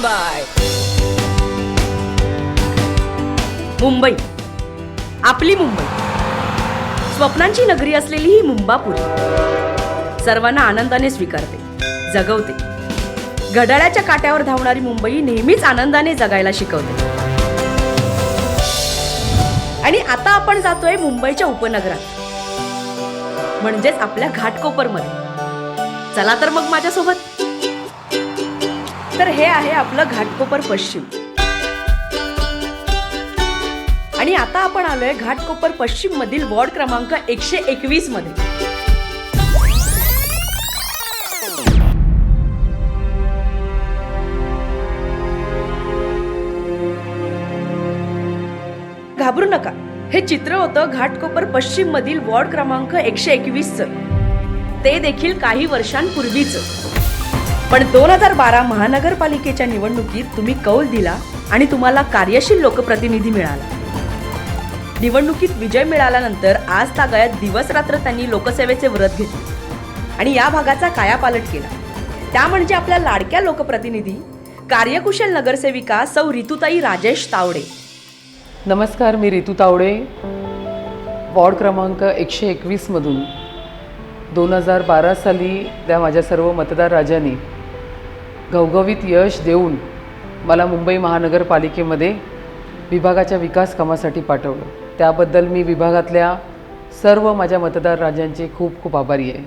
Bye Mumbai, आपली मुंबई, स्वप्नांची नगरी असलेली ही मुंबापुरी सर्वांना आनंदाने स्वीकारते, जगवते. घड्याळाच्या काट्यावर धावणारी मुंबई नेहमीच आनंदाने जगायला शिकवते. आणि आता आपण जातोय मुंबईच्या उपनगरात, म्हणजेच आपल्या घाटकोपरमध्ये. चला तर मग माझ्यासोबत. तर हे आहे आपलं घाटकोपर पश्चिम. आणि आता आपण आलोय घाटकोपर पश्चिम मधील वॉर्ड क्रमांक 121 मध्ये. घाबरू नका, हे चित्र होतं घाटकोपर पश्चिम मधील वॉर्ड क्रमांक 121चं. ते देखील काही वर्षांपूर्वीचं. पण 2012 महानगरपालिकेच्या निवडणुकीत तुम्ही कौल दिला आणि तुम्हाला कार्यशील लोकप्रतिनिधी मिळाला. निवडणुकीत विजय मिळाल्यानंतर आज तागायत दिवस रात्र त्यांनी लोकसेवेचे व्रत घेतले आणि या भागाचा कायापालट केला. त्या म्हणजे आपल्या लाडक्या लोकप्रतिनिधी, कार्यकुशल नगरसेविका सौ ऋतुताई राजेश तावडे. नमस्कार, मी ऋतू तावडे, वॉर्ड क्रमांक 121 मधून 2012 साली त्या माझ्या सर्व मतदार राजांनी घवघवीत यश देऊन मला मुंबई महानगरपालिकेमध्ये विभागाच्या विकास कामासाठी पाठवलं. त्याबद्दल मी विभागातल्या सर्व माझ्या मतदार राजांचे खूप खूप आभारी आहे.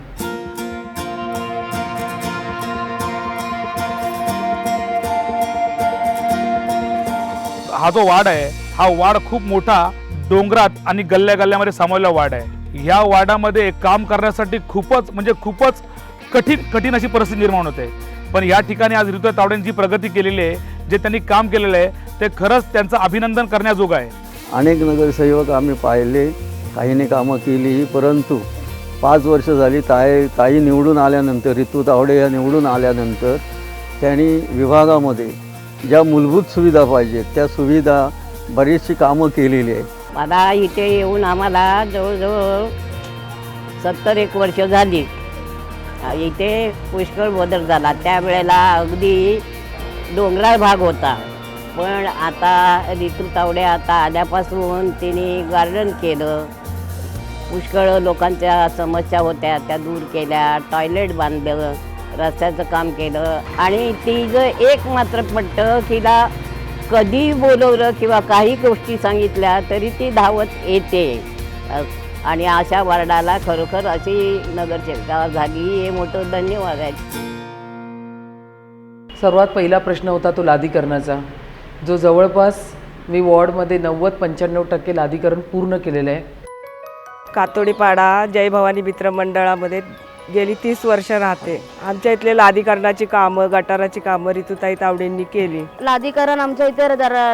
हा जो वार्ड आहे, हा वार्ड खूप मोठा डोंगरात आणि गल्ल्या गल्ल्यामध्ये सामावलेला वार्ड आहे. या वार्डामध्ये काम करण्यासाठी खूपच कठीण अशी परिस्थिती निर्माण होते. पण या ठिकाणी आज ऋतुताई तावडेंची प्रगती केलेली आहे, जे त्यांनी काम केलेलं आहे ते खरंच त्यांचं अभिनंदन करण्याजोगं आहे. अनेक नगरसेवक आम्ही पाहिले, काहींनी कामं केली, परंतु 5 वर्ष झाली ताई निवडून आल्यानंतर, ऋतू तावडे या निवडून आल्यानंतर त्यांनी विभागामध्ये ज्या मूलभूत सुविधा पाहिजेत त्या सुविधा बरीचशी कामं केलेली आहे. मला इथे येऊन आम्हाला जवळजवळ 70-1 वर्ष झाली. इथे पुष्कळ बदल झाला. त्यावेळेला अगदी डोंगराळ भाग होता, पण आता ऋतू तावडे आता आल्यापासून तिने गार्डन केलं. पुष्कळ लोकांच्या समस्या होत्या त्या दूर केल्या, टॉयलेट बांधलं, रस्त्याचं काम केलं. आणि तिचं एक मात्र पटतं, तिला कधी बोलवलं किंवा काही गोष्टी सांगितल्या तरी ती धावत येते. आणि अशा वार्डाला खरोखर अशी नगरसेविका झाली, हे मोठं धन्यवाद आहे. सर्वात पहिला प्रश्न होता तो लादीकरणाचा, जो जवळपास मी वॉर्डमध्ये 90-95% लादीकरण पूर्ण केलेलं आहे. कातोडीपाडा जय भवानी मित्र मंडळामध्ये गेली 30 वर्ष राहते. आमच्या इथले लादीकरणाची कामं, गटाराची कामं ऋतुताई तावडेंनी केली. लादीकरण आमच्या इथे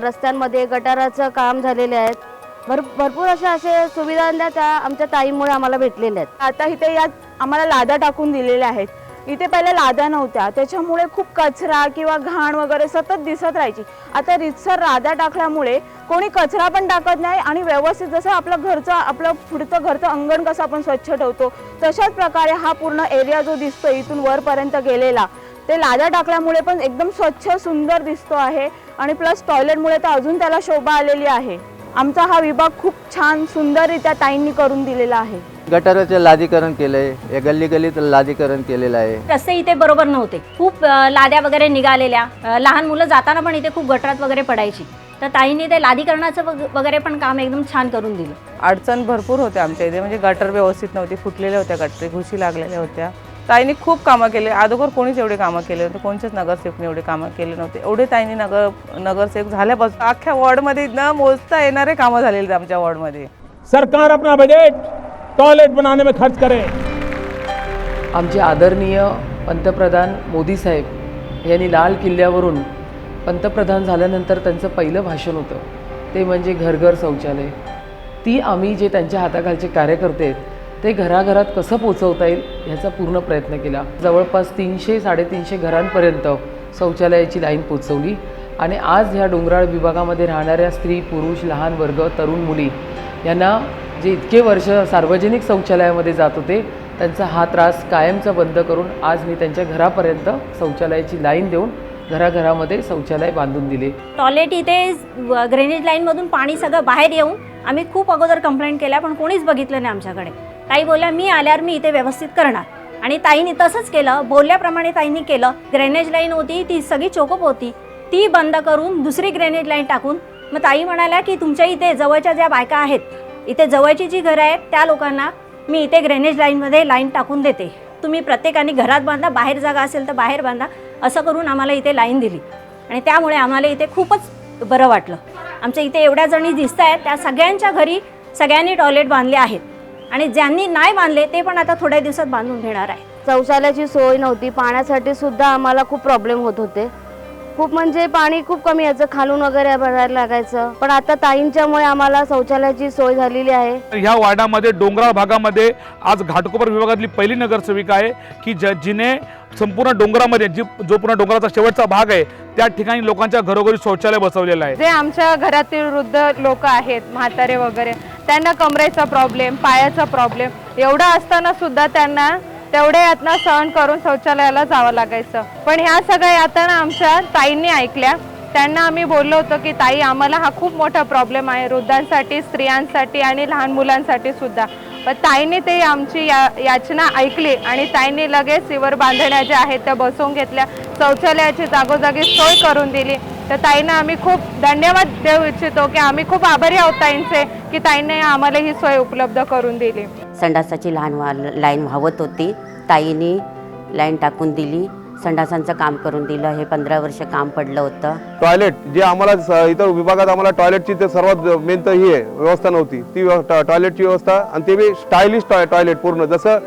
रस्त्यांमध्ये गटाराचं काम झालेले आहेत. भरपूर असे सुविधा त्या आमच्या ताईमुळे आम्हाला भेटलेल्या आहेत. आता इथे यात आम्हाला लादा टाकून दिलेल्या आहेत. इथे पहिले लादा नव्हत्या, त्याच्यामुळे खूप कचरा किंवा घाण वगैरे सतत दिसत राहायची. आता रितसर लादा टाकल्यामुळे कोणी कचरा पण टाकत नाही आणि व्यवस्थित जसं आपलं पुढचं घरचं अंगण कसं आपण स्वच्छ ठेवतो तशाच प्रकारे हा पूर्ण एरिया जो दिसतो इथून वरपर्यंत गेलेला, ते लादा टाकल्यामुळे पण एकदम स्वच्छ सुंदर दिसतो आहे. आणि प्लस टॉयलेटमुळे तर अजून त्याला शोभा आलेली आहे. आमचा हा विभाग खूप छान सुंदररित्या ताईंनी करून दिलेला आहे. गटाराचे लादीकरण केलंय, या गल्लीत लादीकरण केलेलं आहे. रस्ते इथे बरोबर नव्हते, खूप लाद्या वगैरे निघालेल्या, लहान मुलं जाताना पण इथे खूप गटारात वगैरे पडायची. तर ताईंनी ते लादीकरणाचं वगैरे पण काम एकदम छान करून दिलं. अडचण भरपूर होत्या आमच्या इथे, म्हणजे गटर व्यवस्थित नव्हती, फुटलेल्या होत्या गटरी, घुशी लागलेल्या होत्या. ताईंनी खूप कामं केले. अगोदर कोणीच एवढे कामं केले नव्हते, कोणत्याच नगरसेवकने एवढे कामं केले नव्हते. एवढे ताईंनी नगरसेवक झाल्यापासून अख्ख्या वॉर्डमध्ये न मोजता येणारे कामं झालेले आमच्या वॉर्डमध्ये. सरकार अपना बजट टॉयलेट बनाने में खर्च करे. आमचे आदरणीय पंतप्रधान मोदी साहेब यांनी लाल किल्ल्यावरून पंतप्रधान झाल्यानंतर त्यांचं पहिलं भाषण होतं, ते म्हणजे घर शौचालय. ती आम्ही जे त्यांच्या हाताखालचे कार्यकर्ते आहेत ते घराघरात कसं पोचवता येईल ह्याचा पूर्ण प्रयत्न केला. जवळपास 300-350 घरांपर्यंत शौचालयाची लाईन पोचवली. आणि आज ह्या डोंगराळ विभागामध्ये राहणाऱ्या स्त्री, पुरुष, लहान वर्ग, तरुण मुली यांना जे इतके वर्ष सार्वजनिक शौचालयामध्ये जात होते त्यांचा हा त्रास कायमचा बंद करून आज मी त्यांच्या घरापर्यंत शौचालयाची लाईन देऊन घराघरामध्ये शौचालय बांधून दिले. टॉयलेट इथे ड्रेनेज लाईनमधून पाणी सगळं बाहेर येऊन आम्ही खूप अगोदर कंप्लेंट केल्या, पण कोणीच बघितलं नाही आमच्याकडे. ताई बोलल्या मी आल्यावर मी इथे व्यवस्थित करणार, आणि ताईंनी तसंच केलं. बोलल्याप्रमाणे ताईंनी केलं. ड्रेनेज लाईन होती ती सगळी चोकअप होती, ती बंद करून दुसरी ड्रेनेज लाईन टाकून मग ताई म्हणाल्या की तुमच्या इथे जवळच्या ज्या बायका आहेत, इथे जवळची जी घरं आहेत त्या लोकांना मी इथे ड्रेनेज लाईनमध्ये लाईन टाकून देते, तुम्ही प्रत्येकाने घरात बांधा, बाहेर जागा असेल तर बाहेर बांधा, असं करून आम्हाला इथे लाईन दिली. आणि त्यामुळे आम्हाला इथे खूपच बरं वाटलं. आमच्या इथे एवढ्या जणी दिसत आहेत त्या सगळ्यांच्या घरी सगळ्यांनी टॉयलेट बांधले आहेत, आणि ज्यांनी नाही बांधले ते पण आता थोड्या दिवसात बांधून घेणार आहे. शौचालयाची सोय नव्हती, पाण्यासाठी सुद्धा आम्हाला खूप प्रॉब्लेम होत होते. खूप म्हणजे पाणी खूप कमी यायचं, खालून वगैरे भरायला लागायचं. पण आता ताईंच्यामुळे आम्हाला शौचालयाची सोय झालेली आहे. ह्या वार्डामध्ये डोंगराळ भागामध्ये आज घाटकोपर विभागातली पहिली नगरसेविका आहे की जिने संपूर्ण डोंगरामध्ये जो पूर्ण डोंगराचा शेवटचा भाग आहे त्या ठिकाणी लोकांच्या घरोघरी शौचालय बसवलेलं आहे. जे आमच्या घरातील वृद्ध लोक आहेत, म्हातारे वगैरे, त्यांना कमरेचा प्रॉब्लेम, पायाचा प्रॉब्लेम एवढा असताना सुद्धा त्यांना तेवढ्या यातना सहन करून शौचालयाला जावं लागायचं. पण ह्या सगळ्या यातना आमच्या ताईंनी ऐकल्या. त्यांना आम्ही बोललो होतो की ताई आम्हाला हा खूप मोठा प्रॉब्लेम आहे, वृद्धांसाठी, स्त्रियांसाठी आणि लहान मुलांसाठी सुद्धा. पण ताईंनी ते आमची याचना ऐकली आणि ताईंनी लगेच सिवर बांधण्या ज्या आहेत त्या बसवून घेतल्या, शौचालयाची जागोजागी सोय करून दिली. तर ताईंना आम्ही खूप धन्यवाद देऊ इच्छितो की आम्ही खूप आभारी आहोत ताईंचे की ताईंनी आम्हाला ही सोय उपलब्ध करून दिली. संडासाची लाईन वाहत होती, ताईंनी लाईन टाकून दिली, संडासांचं काम करून दिलं. हे 15 वर्ष काम पडलं होतं. टॉयलेट जे आम्हाला इतर विभागात आम्हाला टॉयलेटची ते सर्वात मेन तर ही आहे व्यवस्था नव्हती, ती टॉयलेटची व्यवस्था, आणि ते बी स्टायलिश टॉयलेट पूर्ण जसं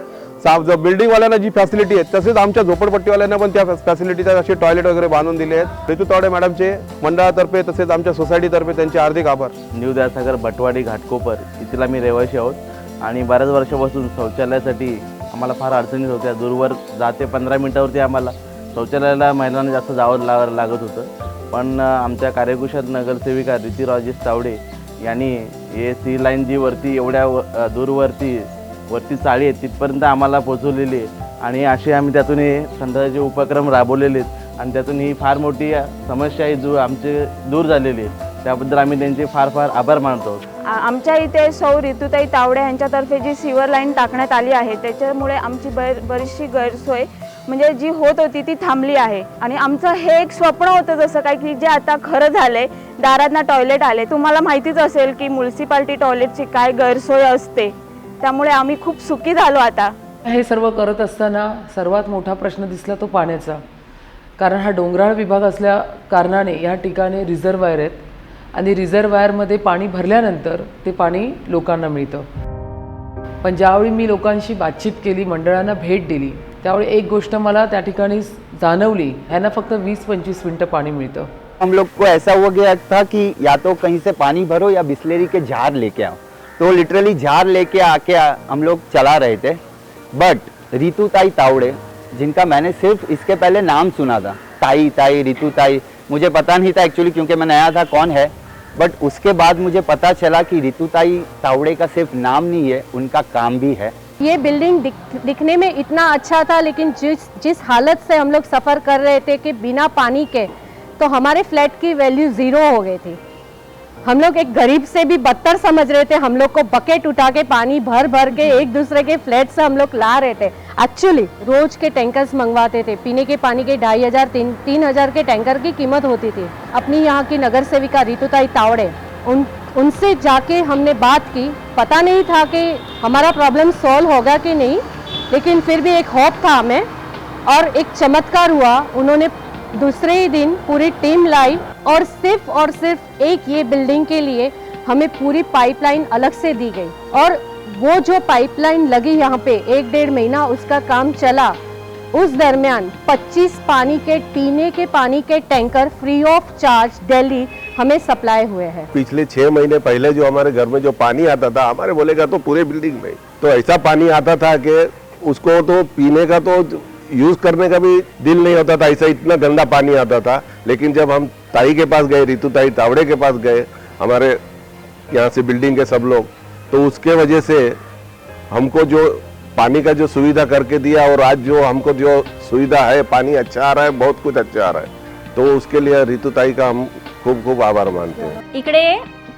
बिल्डिंगवाल्यांना जी फॅसिलिटी आहे तसेच आमच्या झोपडपट्टीवाल्यांना पण त्या फॅसिलिटीचा असे टॉयलेट वगैरे बांधून दिले आहेत. ऋतू तावडे मॅडमचे मंडळातर्फे तसेच आमच्या सोसायटीतर्फे त्यांचे हार्दिक आभार. न्यू दयासागर भटवाडी घाटकोपर इथला मी रहिवासी आहोत, आणि बऱ्याच वर्षापासून शौचालयासाठी आम्हाला फार अडचणी होत्या. दूरवर 10 ते 15 मिनिटावरती आम्हाला शौचालयाला महिलांना जास्त जावं लागत होतं. पण आमच्या कार्यकुशल नगरसेविका ऋतुराजेश तावडे यांनी हे सी लाईन जी वरती एवढ्या दूरवरती चाळी आहे तिथपर्यंत आम्हाला पोचवलेली आहे, आणि असे आम्ही त्यातून हे संध्याचे उपक्रम राबवलेले आहेत, आणि त्यातून ही फार मोठी समस्या आहे आमची दूर झालेली आहे. त्याबद्दल आम्ही त्यांचे फार फार आभार मानतो. आमच्या इथे सौ ऋतुताई तावडे यांच्यातर्फे जी सिवर लाईन टाकण्यात आली आहे त्याच्यामुळे आमची बरीचशी गैरसोय म्हणजे जी होत होती ती थांबली आहे. आणि आमचं हे एक स्वप्न होतं जसं काय की जे आता खरं झालंय, दारांना टॉयलेट आले. तुम्हाला माहितीच असेल की म्युन्सिपाल्टी टॉयलेटची काय गैरसोय असते, त्यामुळे आम्ही खूप सुखी झालो. आता हे सर्व करत असताना सर्वात मोठा प्रश्न दिसला तो पाण्याचा. कारण हा डोंगराळ विभाग असल्या कारणाने या ठिकाणी रिझर्वायर आहेत, आणि रिझर्वायरमध्ये पाणी भरल्यानंतर ते पाणी लोकांना मिळतं. पण ज्यावेळी मी लोकांशी बातचीत केली, मंडळांना भेट दिली, त्यावेळी एक गोष्ट मला त्या ठिकाणी जाणवली, ह्यांना फक्त 20-25 मिनटं पाणी मिळतं. हम लोग को ऐसा हो गया था कि या तो कहीं से पानी भरो या बिस्लेरी के जार लेके आओ, तो लिटरली जार लेके आके हम लोग चला रहे थे. बट ऋतुताई तावड़े, जिनका मैंने सिर्फ इसके पहले नाम सुना था, ताई ऋतुताई, मुझे पता नहीं था एक्चुअली क्योंकि मैं नया था कौन है. बट उसके बाद मुझे पता चला कि ऋतुताई तावड़े का सिर्फ नाम नहीं है, उनका काम भी है. ये बिल्डिंग दिखने में इतना अच्छा था, लेकिन जिस हालत से हम लोग सफ़र कर रहे थे कि बिना पानी के तो हमारे फ्लैट की वैल्यू 0 हो गई थी. हम लोग एक गरीब से भी बदतर समझ रहे थे. हम लोग को बकेट उठा के पानी भर के एक दूसरे के फ्लैट से हम लोग ला रहे थे. एक्चुअली रोज के टैंकर्स मंगवाते थे. पीने के पानी के 2500-3000 के टैंकर की कीमत होती थी. अपनी यहाँ की नगर सेविका ऋतुताई तावड़े, उनसे जाके हमने बात की. पता नहीं था कि हमारा प्रॉब्लम सॉल्व होगा कि नहीं, लेकिन फिर भी एक होप था हमें, और एक चमत्कार हुआ. उन्होंने दूसरे ही दिन पूरी टीम लाई, और सिर्फ एक ये बिल्डिंग के लिए हमें पूरी पाइपलाइन अलग से दी गई. और वो जो पाइपलाइन लगी यहाँ पे 1-1.5 महीना उसका काम चला. उस दरमियान 25 पीने के पानी के tanker free of charge Delhi हमें सप्लाई हुए हैं. पिछले 6 महीने पहले जो हमारे घर में जो पानी आता था, हमारे बोलेगा तो पूरे बिल्डिंग में तो ऐसा पानी आता था कि उसको तो पीने का तो यूज करने का भी दिल नहीं होता था, ऐसा इतना गंदा पानी आता था. लेकिन जब हम ताई के पास गए, ऋतुताई तावड़े के पास गए, हमारे यहाँ से बिल्डिंग के सब लोग, तो उसके वजह से हमको जो पानी का जो सुविधा करके दिया, और आज जो हमको जो सुविधा है, पानी अच्छा आ रहा है, बहुत कुछ अच्छा आ रहा है. तो उसके लिए ऋतुताई का हम खूब खूब आभार मानते हैं। इकडे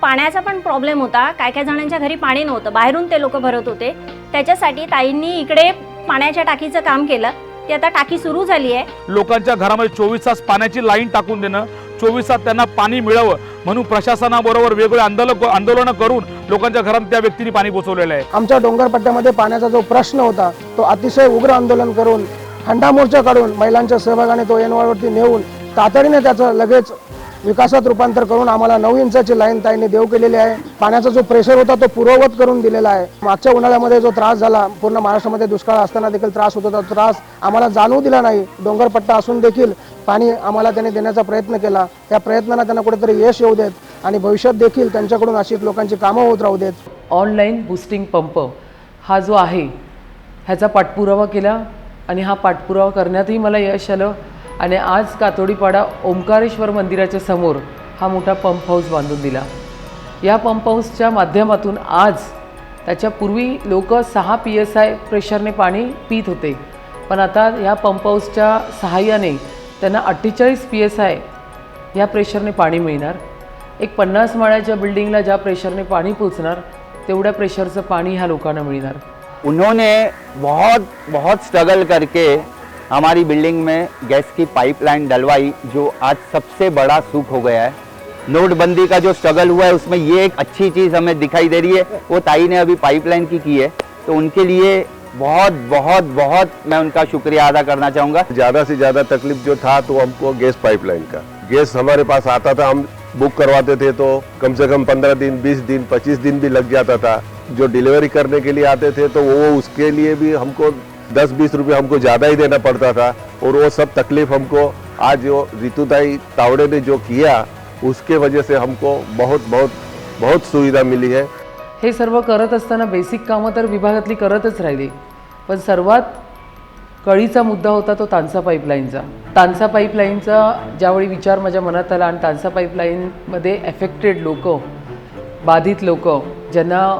पाण्याचा पण प्रॉब्लेम होता, काय काय जणांच्या घरी पाणी नव्हतं, बाहेरून ते लोक भरत होते. त्याच्यासाठी ताईंनी इकडे पाण्याच्या टाकीचं काम केलं. ती आता टाकी सुरू झाली आहे. लोकांच्या घरामध्ये 24 तास पाण्याची लाईन टाकून देणं, 24 तास त्यांना पाणी मिळावं म्हणून प्रशासनाबरोबर वेगवेगळे आंदोलनं करून लोकांच्या घरात त्या व्यक्तीने पाणी पोहोचवलेलं आहे. आमच्या डोंगरपट्ट्यामध्ये पाण्याचा जो प्रश्न होता तो अतिशय उग्र आंदोलन करून हंडा मोर्चा काढून महिलांच्या सहभागाने तो एनवाळवरती नेऊन तातडीने त्याचं लगेच विकासात रूपांतर करून आम्हाला 9 इंचाची लाईन ताईंनी देव केलेली आहे. पाण्याचा जो प्रेशर होता तो पूर्ववत करून दिलेला आहे. मागच्या उन्हाळ्यामध्ये जो त्रास झाला, पूर्ण महाराष्ट्रामध्ये दुष्काळ असताना देखील त्रास होत होता, तो त्रास आम्हाला जाणवू दिला नाही. डोंगरपट्टा असून देखील पाणी आम्हाला त्यांनी देण्याचा प्रयत्न केला. त्या प्रयत्नांना त्यांना कुठेतरी यश येऊ देत आणि भविष्यात देखील त्यांच्याकडून अशीच लोकांची कामं होत राहू देत. ऑनलाईन बूस्टिंग पंप हा जो आहे ह्याचा पाठपुरावा केला आणि हा पाठपुरावा करण्यातही मला यश आलं आणि आज कातोडीपाडा ओंकारेश्वर मंदिराच्या समोर हा मोठा पंप हाऊस बांधून दिला. या पंप हाऊसच्या माध्यमातून आज त्याच्यापूर्वी लोक 6 PSI प्रेशरने पाणी पित होते, पण आता या पंप हाऊसच्या सहाय्याने त्यांना 48 PSI या प्रेशरने पाणी मिळणार. एक 50 माळ्याच्या बिल्डिंगला ज्या प्रेशरने पाणी पोचणार तेवढ्या प्रेशरचं पाणी ह्या लोकांना मिळणार. उन्होंने बहुत स्ट्रगल करके हमारी बिल्डिंग में गैस की पाइपलाइन डलवाई, जो आज सबसे बड़ा सुख हो गया है. नोटबंदी का जो स्ट्रगल हुआ है उसमें ये एक अच्छी चीज़ हमें दिखाई दे रही है. वो ताई ने अभी पाइपलाइन की है, तो उनके लिए बहुत बहुत बहुत मैं उनका शुक्रिया अदा करना चाहूँगा. ज़्यादा से ज़्यादा तकलीफ जो था तो हमको गैस पाइपलाइन का. गैस हमारे पास आता था, हम बुक करवाते थे तो कम से कम 15 दिन 20 दिन 25 दिन भी लग जाता था. जो डिलीवरी करने के लिए आते थे तो वो उसके लिए भी हमको 10-20 रुपये हमको ज़्यादा ही देना पड़ता था. और वो सब तकलीफ हमको आज जो ऋतुताई तावड़े ने जो किया उसके वजह से हमको बहुत बहुत बहुत सुविधा मिली है. हे सर्व करत असताना बेसिक कामं तर विभागातली करतच राहिली, पण सर्वात कळीचा मुद्दा होता तो तानसा पाईपलाईनचा. तानसा पाईपलाईनचा ज्यावेळी विचार माझ्या मनात आला आणि तानसा पाईपलाईनमध्ये एफेक्टेड लोक, बाधित लोक ज्यांना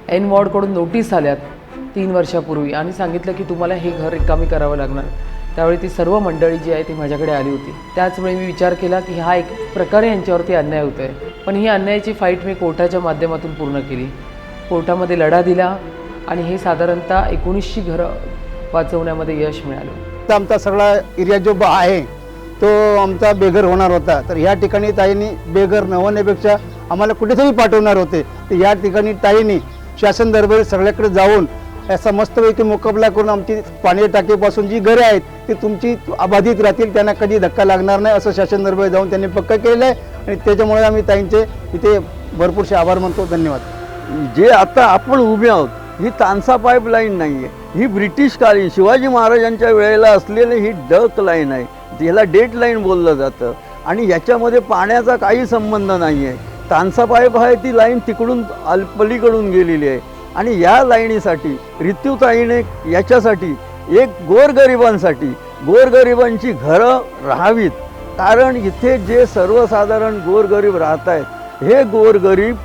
एन वॉर्डकडून नोटीस आल्यात 3 वर्षापूर्वी आणि सांगितलं की तुम्हाला हे घर रिकामी करावं लागणार, त्यावेळी ती सर्व मंडळी जी आहे ती माझ्याकडे आली होती. त्याचवेळी मी विचार केला की हा एक प्रकारे यांच्यावरती अन्याय होतो आहे, पण ही अन्यायाची फाईट मी कोर्टाच्या माध्यमातून पूर्ण केली. कोर्टामध्ये लढा दिला आणि हे साधारणतः 1900 घरं वाचवण्यामध्ये यश मिळालं. आमचा सगळा एरिया जो आहे तो आमचा बेघर होणार होता, तर या ठिकाणी ताईंनी बेघर न होण्यापेक्षा आम्हाला कुठेतरी पाठवणार होते, तर या ठिकाणी ताईंनी शासन दरबारी सगळ्याकडे जाऊन असा मस्तपैकी मुकाबला करून आमची पाणी टाकीपासून जी घरे आहेत ती तुमची अबाधित राहतील, त्यांना कधी धक्का लागणार नाही असं शासन दरबारी जाऊन त्यांनी पक्का केलेलं आहे. आणि त्याच्यामुळे आम्ही ताईंचे इथे भरपूरसे आभार मानतो. धन्यवाद. जे आता आपण उभे आहोत ही तानसा पाईपलाईन नाही आहे, ही ब्रिटिश कालीन शिवाजी महाराजांच्या वेळेला असलेली ही डक लाईन आहे, ज्याला डेट लाईन बोललं जातं आणि याच्यामध्ये पाण्याचा काही संबंध नाही आहे. तानसा पाईप आहे ती लाईन तिकडून पलीकडून गेलेली आहे आणि या लाईनीसाठी ऋतुताईने याच्यासाठी एक गोरगरिबांची घरं राहावीत, कारण इथे जे सर्वसाधारण गोरगरीब राहत आहेत हे गोरगरीब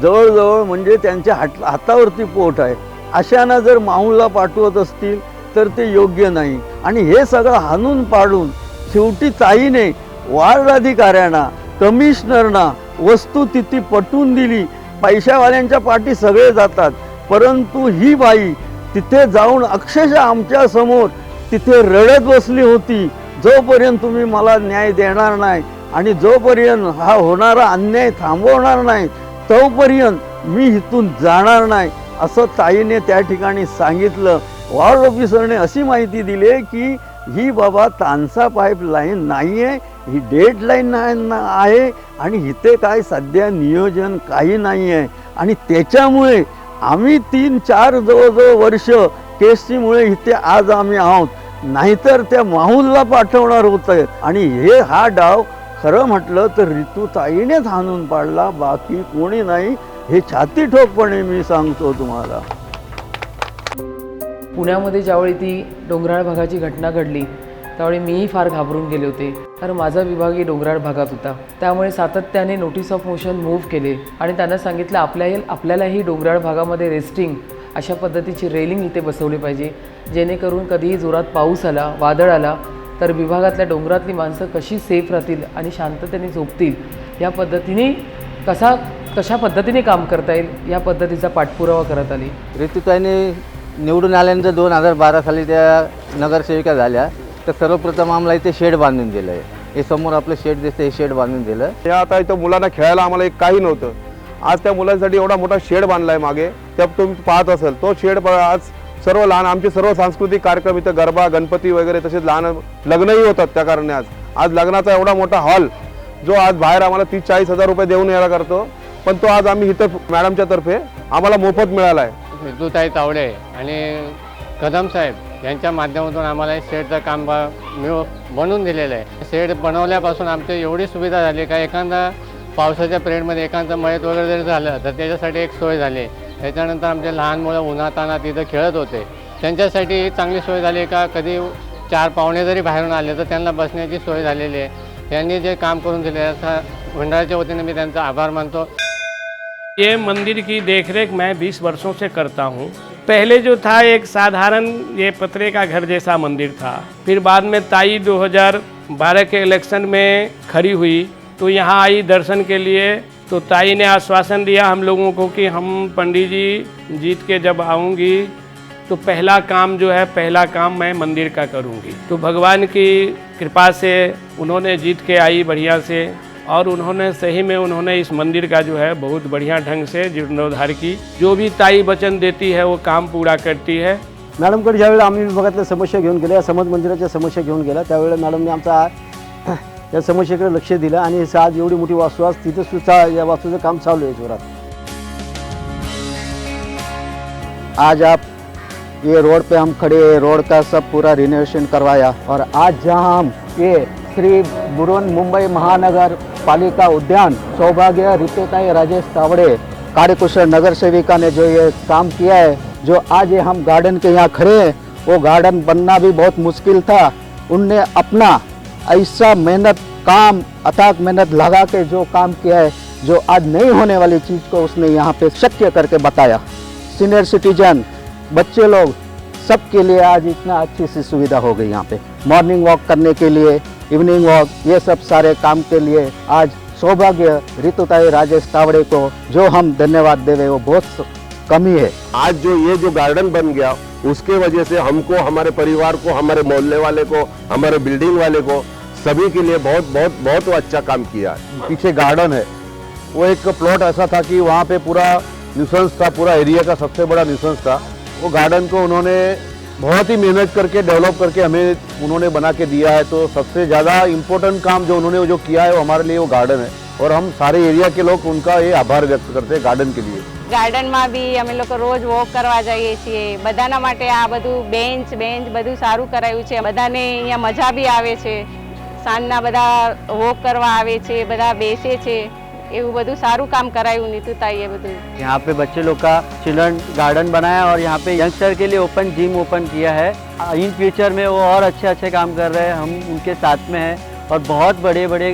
जवळजवळ म्हणजे त्यांच्या हातावरती पोट आहे, अशांना जर माहूलला पाठवत असतील तर ते योग्य नाही. आणि हे सगळं हाणून पाडून शेवटी ताईने वार्ड अधिकाऱ्यांना कमिशनरना वस्तुस्थिती पटवून दिली. पैशावाल्यांच्या पाठी सगळे जातात, परंतु ही बाई तिथे जाऊन अक्षरशः आमच्या समोर तिथे रडत बसली होती, जोपर्यंत तुम्ही मला न्याय देणार नाही आणि जोपर्यंत हा होणारा अन्याय थांबवणार नाही तोपर्यंत मी इथून जाणार नाही असं ताईने त्या ठिकाणी सांगितलं. वॉर्ड ऑफिसरने अशी माहिती दिली की ही बाबा तानसा पाईपलाईन नाही आहे, ही डेड लाईन आहे आणि इथे काय सध्या नियोजन काही नाही आहे. आणि त्याच्यामुळे आम्ही 3-4 जवळजवळ वर्ष केसमुळे इथे आज आम्ही आहोत, नाहीतर त्या माहूलला पाठवणार होतं. आणि हा डाव खरं म्हटलं तर ऋतुताईनेच हाणून पाडला, बाकी कोणी नाही, हे छाती ठोकपणे मी सांगतो तुम्हाला. पुण्यामध्ये ज्यावेळी ती डोंगराळ भागाची घटना घडली त्यावेळी मीही फार घाबरून गेले होते, कारण माझा विभागही डोंगराळ भागात होता. त्यामुळे सातत्याने नोटीस ऑफ मोशन मूव्ह केले आणि त्यांना सांगितलं आपल्यालाही डोंगराळ भागामध्ये रेस्टिंग अशा पद्धतीची रेलिंग इथे बसवली पाहिजे, जेणेकरून कधीही जोरात पाऊस आला, वादळ आला तर विभागातल्या डोंगरातली माणसं कशी सेफ राहतील आणि शांततेने झोपतील या पद्धतीने कशा पद्धतीने काम करता येईल या पद्धतीचा पाठपुरावा करत आली. ऋतुताईने निवडून आल्यानंतर 2012 साली त्या नगरसेविका झाल्या तर सर्वप्रथम आम्हाला इथे शेड बांधून दिलं आहे. हे समोर आपलं शेड दिसतं, हे शेड बांधून दिलं. या आता इथं मुलांना खेळायला आम्हाला एक काही नव्हतं. आज त्या मुलांसाठी एवढा मोठा शेड बांधला आहे मागे, त्या तुम्ही पाहत असाल. तो शेड आज सर्व लहान आमचे सर्व सांस्कृतिक कार्यक्रम इथं गरबा, गणपती वगैरे तसेच लहान लग्नही होतात. त्या कारणे आज लग्नाचा एवढा मोठा हॉल जो आज बाहेर आम्हाला 30-40 हजार रुपये देऊन यायला करतो, पण तो आज आम्ही इथं मॅडमच्या तर्फे आम्हाला मोफत मिळाला आहे. ऋतुताई तावडे आणि कदम साहेब यांच्या माध्यमातून आम्हाला शेडचं काम बनवून दिलेलं आहे. शेड बनवल्यापासून आमची एवढी सुविधा झाली का एखादा पावसाच्या पिरियडमध्ये एखादं मयत वगैरे जरी झालं तर त्याच्यासाठी एक सोय झाली. त्याच्यानंतर आमचे लहान मुलं उन्हातान्हात तिथं खेळत होते, त्यांच्यासाठी चांगली सोय झाली का कधी 4 पाहुणे जरी बाहेरून आले तर त्यांना बसण्याची सोय झालेली आहे. त्यांनी जे काम करून दिले असा मंडळाच्या वतीने मी त्यांचा आभार मानतो. ये मंदिर की देखरेख मैं 20 वर्षों से करता हूँ. पहले जो था एक साधारण ये पतरे का घर जैसा मंदिर था, फिर बाद में ताई 2012 के इलेक्शन में खड़ी हुई तो यहाँ आई दर्शन के लिए. तो ताई ने आश्वासन दिया हम लोगों को कि हम पंडित जी जीत के जब आऊँगी तो पहला काम मैं मंदिर का करूँगी. तो भगवान की कृपा से उन्होंने जीत के आई बढ़िया से, और उन्होंने सही में इस मंदिर का जो है बहुत बढ़िया ढंग से जीर्णोद्धार की. जो भी ताई वचन देती है वो काम पूरा करती है. मॅडमकडे ज्यावेळेला आम्ही विभागातल्या समस्या घेऊन गेल्या, समाज मंदिराच्या समस्या घेऊन गेल्या, त्यावेळेला मॅडमने आमचा या समस्येकडे लक्ष दिलं आणि आज एवढी मोठी वास्तू आज तिथं सुद्धा या वास्तूचं काम चालू आहे जोरात. आज आप ये रोड पे हम खड़े, रोड का सब पूरा रिनोवेशन करवाया और आज जहां हम ये श्री बुरुन मुंबई महानगर पालिका उद्यान सौभाग्य ऋतुताई राजेश तावड़े कार्यकुशल नगर सेविका ने जो ये काम किया है, जो आज ये हम गार्डन के यहाँ खड़े हैं, वो गार्डन बनना भी बहुत मुश्किल था. उनने अपना ऐसा मेहनत काम अथाक मेहनत लगा के जो काम किया है, जो आज नहीं होने वाली चीज़ को उसने यहाँ पे शक्य करके बताया. सीनियर सिटीजन, बच्चे लोग सबके लिए आज इतना अच्छी सी सुविधा हो गई. यहाँ पे मॉर्निंग वॉक करने के लिए, इवनिंग वॉक, ये सब सारे काम के लिए आज सौभाग्य ऋतुताई राजेश तावड़े को जो हम धन्यवाद देवे वो बहुत कमी है. आज जो गार्डन बन गया उसके वजह से हमको, हमारे परिवार को, हमारे मोहल्ले वाले को, हमारे बिल्डिंग वाले को, सभी के लिए बहुत बहुत बहुत अच्छा काम किया. पीछे गार्डन है, वो एक प्लॉट ऐसा था कि वहाँ पे पूरा न्यूसेंस था, पूरा एरिया का सबसे बड़ा न्यूसेंस था. वो गार्डन को उन्होंने बहुत ही मेहनत करके डेवलप करके हमें उन्होंने बना के दिया है. तो सबसे ज़्यादा इम्पोर्टेंट काम जो उन्होंने जो किया है वो हमारे लिए वो गार्डन है, और हम सारे एरिया के लोग उनका ये आभार व्यक्त करते हैं गार्डन के लिए. ગાર્ડનમાં બી અમે લોકો રોજ વોક કરવા જઈએ છીએ. બધાના માટે આ બધું બેન્ચ બધું સારું કરાયું છે. બધાને અહીંયા મજા બી આવે છે. સાંજના બધા વોક કરવા આવે છે, બધા બેસે છે. એવું બધું સારું કામ કરાયું નીતુતાઈએ બધું. यहाँ पे बच्चे लोग का चिल्ड्रन गार्डन बनाया और यहाँ पे यंगस्टर के लिए ओपन जिम ओपन किया है. इन फ्यूचर में वो और अच्छे काम कर रहे हैं, हम उनके साथ में हैं और बहुत बड़े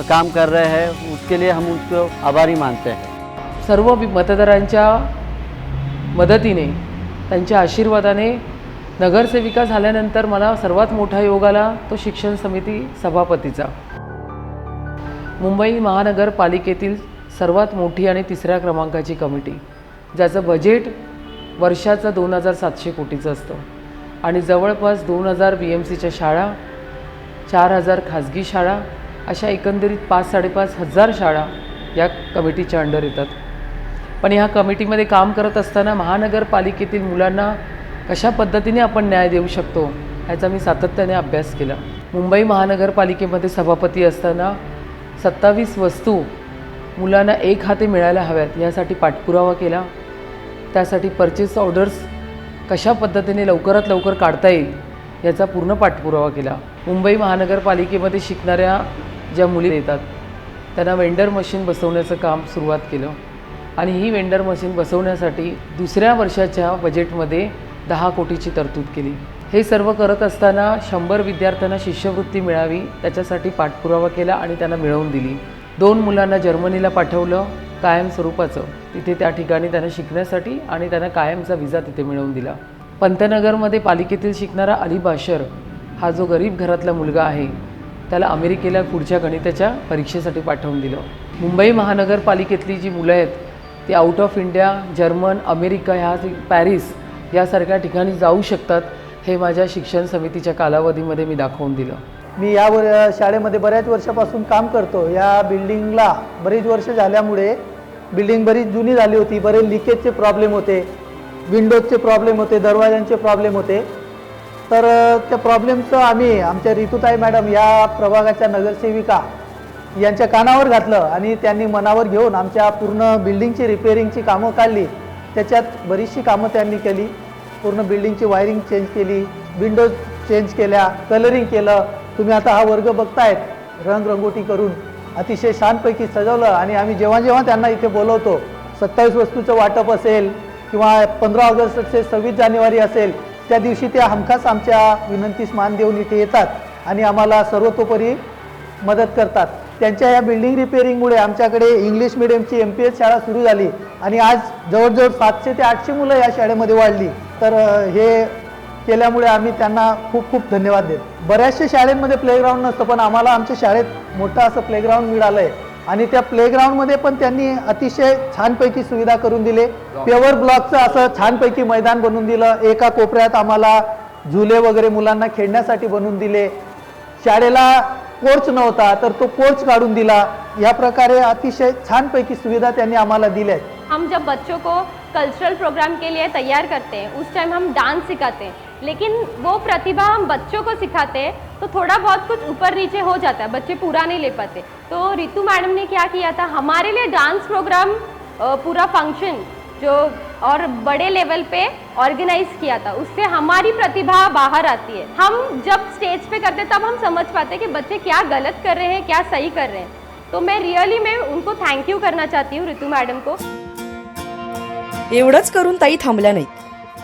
काम कर रहे हैं. उसके लिए हम उनको आभारी मानते हैं. सर्व मतदारांच्या मदतीने, त्यांच्या आशीर्वादाने नगरसेविका झाल्यानंतर मला सर्वात मोठा योग आला तो शिक्षण समिती सभापतीचा. मुंबई महानगरपालिकेतील सर्वात मोठी आणि 3ऱ्या क्रमांकाची कमिटी, ज्याचं बजेट वर्षाचं 2700 कोटीचं असतं आणि जवळपास 2000 BMCच्या शाळा, 4000 खाजगी शाळा, अशा एकंदरीत 5-5.5 हजार शाळा या कमिटीच्या अंडर येतात. पण ह्या कमिटीमध्ये काम करत असताना महानगरपालिकेतील मुलांना कशा पद्धतीने आपण न्याय देऊ शकतो ह्याचा मी सातत्याने अभ्यास केला. मुंबई महानगरपालिकेमध्ये सभापती असताना 27 वस्तू मुलांना एक हाती मिळायला हव्यात यासाठी पाठपुरावा केला. त्यासाठी परचेस ऑर्डर्स कशा पद्धतीने लवकरात लवकर काढता येईल याचा पूर्ण पाठपुरावा केला. मुंबई महानगरपालिकेमध्ये शिकणाऱ्या ज्या मुली येतात त्यांना वेंडर मशीन बसवण्याचं काम सुरुवात केलं आणि ही वेंडर मशीन बसवण्यासाठी 2ऱ्या वर्षाच्या बजेटमध्ये 10 कोटीची तरतूद केली. हे सर्व करत असताना 100 विद्यार्थ्यांना शिष्यवृत्ती मिळावी त्याच्यासाठी पाठपुरावा केला आणि त्यांना मिळवून दिली. 2 मुलांना जर्मनीला पाठवलं कायम स्वरूपाचं, तिथे त्या ठिकाणी त्यांना शिकण्यासाठी आणि त्यांना कायमचा व्हिसा तिथे मिळवून दिला. पंतनगरमध्ये पालिकेतील शिकणारा अली बाशर हा जो गरीब घरातला मुलगा आहे त्याला अमेरिकेला पुढच्या गणिताच्या परीक्षेसाठी पाठवून दिलं. मुंबई महानगरपालिकेतली जी मुलं आहेत ती out of India, German, America, Paris यासारख्या ठिकाणी जाऊ शकतात हे माझ्या शिक्षण समितीच्या कालावधीमध्ये मी दाखवून दिलं. मी या शाळेमध्ये बऱ्याच वर्षापासून काम करतो. या बिल्डिंगला बरीच वर्ष झाल्यामुळे बिल्डिंग बरीच जुनी झाली होती. बरेच लिकेजचे प्रॉब्लेम होते, विंडोजचे प्रॉब्लेम होते, दरवाजांचे प्रॉब्लेम होते. तर त्या प्रॉब्लेमचं आम्ही आमच्या रितुताई मॅडम या प्रभागाच्या नगरसेविका यांच्या कानावर घातलं आणि त्यांनी मनावर घेऊन आमच्या पूर्ण बिल्डिंगची रिपेअरिंगची कामं काढली. त्याच्यात बरीचशी कामं त्यांनी केली. पूर्ण बिल्डिंगची वायरिंग चेंज केली, विंडोज चेंज केल्या, कलरिंग केलं. तुम्ही आता हा वर्ग बघतायत रंगरंगोटी करून अतिशय छानपैकी सजवलं. आणि आम्ही जेव्हा जेव्हा त्यांना इथे बोलवतो, 27 वस्तूचं वाटप असेल किंवा 15 ऑगस्ट असेल, 26 जानेवारी असेल, त्या दिवशी ते हमखास आमच्या विनंतीस मान देऊन इथे येतात आणि आम्हाला सर्वतोपरी मदत करतात. त्यांच्या या बिल्डिंग रिपेअरिंगमुळे आमच्याकडे इंग्लिश मिडियमची MPS शाळा सुरू झाली आणि आज जवळजवळ 700 ते 800 मुलं या शाळेमध्ये वाढली. तर हे केल्यामुळे आम्ही त्यांना खूप खूप धन्यवाद देतो. बऱ्याचशा शाळेंमध्ये प्लेग्राऊंड नसतं, पण आम्हाला आमच्या शाळेत मोठं असं प्लेग्राऊंड मिळालं आहे आणि त्या प्लेग्राऊंडमध्ये पण त्यांनी अतिशय छानपैकी सुविधा करून दिले. पेवर ब्लॉकचं असं छानपैकी मैदान बनवून दिलं. एका कोपऱ्यात आम्हाला झुले वगैरे मुलांना खेळण्यासाठी बनवून दिले. शाळेला कोर्च नव्हता तर तो कोर्च काढून दिला. या प्रकारे अतिशय छानपैकी सुविधा त्यांनी आम्हाला दिल्या. हम जब बच्चों को कल्चरल प्रोग्राम के लिए तैयार करते हैं उस टाइम हम डांस सिखाते हैं, लेकिन वो प्रतिभा हम बच्चों को सिखाते हैं तो थोड़ा बहुत कुछ ऊपर नीचे हो जाता है, बच्चे पूरा नहीं ले पाते. तो रितु मैडम ने क्या किया था, हमारे लिए डांस प्रोग्राम पूरा फंक्शन जो और बड़े लेवल पे ऑर्गेनाइज किया था. उससे हमारी प्रतिभा बाहर आती है. हम जब स्टेज पे करते तब हम समझ पाते कि बच्चे क्या गलत कर रहे हैं, क्या सही कर रहे हैं. तो मैं रियली उनको थैंक यू करना चाहती हूँ रितु मैडम को. एवढंच करून ताई थांबल्या नाहीत,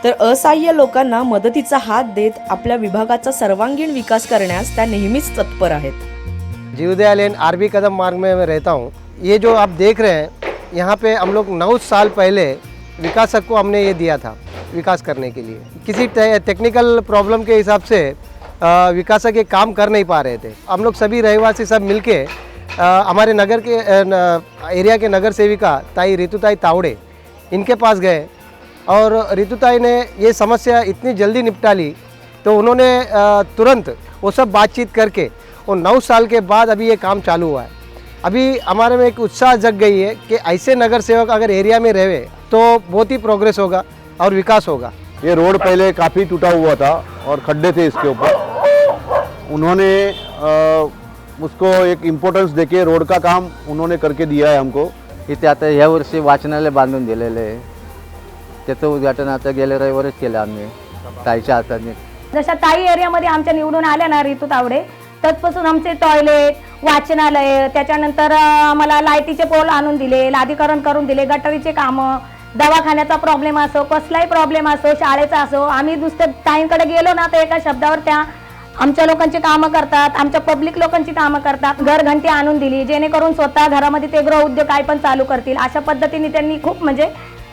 तर असहाय्य लोकांना मदतीचा हात देत आपल्या विभागाचा सर्वांगीण विकास करण्यास त्या नेहमीच तत्पर आहेत. जीवदया लेन RB कदम मार्ग में मैं रहता हूँ. ये जो आप देख रहे हैं यहाँ पे हम लोग 9 साल पहले विकासक को हमने ये दिया था विकास करने के लिए. किसी टेक्निकल प्रॉब्लम के हिसाब से विकासक ये काम कर नहीं पा रहे थे. हम लोग सभी रहवासी सब मिलके हमारे नगर के एरिया के नगर सेविका ताई रितुताई तावड़े इनके पास गए और रितुताई ने ये समस्या इतनी जल्दी निपटा ली. तो उन्होंने तुरंत वो सब बातचीत करके और 9 साल के बाद अभी ये काम चालू हुआ है. अभी हमारे में एक उत्साह जग गई है कि ऐसे नगर सेवक अगर एरिया में रहे तो बहुत ही प्रोग्रेस होगा और विकास होगा. ये रोड पहले काफ़ी टूटा हुआ था और खड्डे थे इसके ऊपर. उन्होंने उसको एक इम्पोर्टन्स देके रोड का काम उन्होंने करके दिया है हमको. इथे आता ह्या वर्षी वाचनालय बांधून दिलेलं आहे. त्याचं उद्घाटन आता गेल्या रविवारीच केलं आम्ही ताईच्या हाताने. जशा ताई एरियामध्ये आमच्या निवडून आल्या ना रितू तावडे, तत्पासून आमचे टॉयलेट, वाचनालय, त्याच्यानंतर आम्हाला लाईटीचे पोल आणून दिले, लादीकरण करून दिले, गटारीचे कामं, दवाखान्याचा प्रॉब्लेम असो, कसलाही प्रॉब्लेम असो, शाळेचा असो, आम्ही दुसऱ्या ताईंकडे गेलो ना तर एका शब्दावर त्या आमच्या लोकांची कामं करतात, आमच्या पब्लिक लोकांची कामं करतात. घरघंटी आणून दिली जेणेकरून स्वतः घरामध्ये ते गृह उद्योग काय पण चालू करतील. अशा पद्धतीने त्यांनी खूप म्हणजे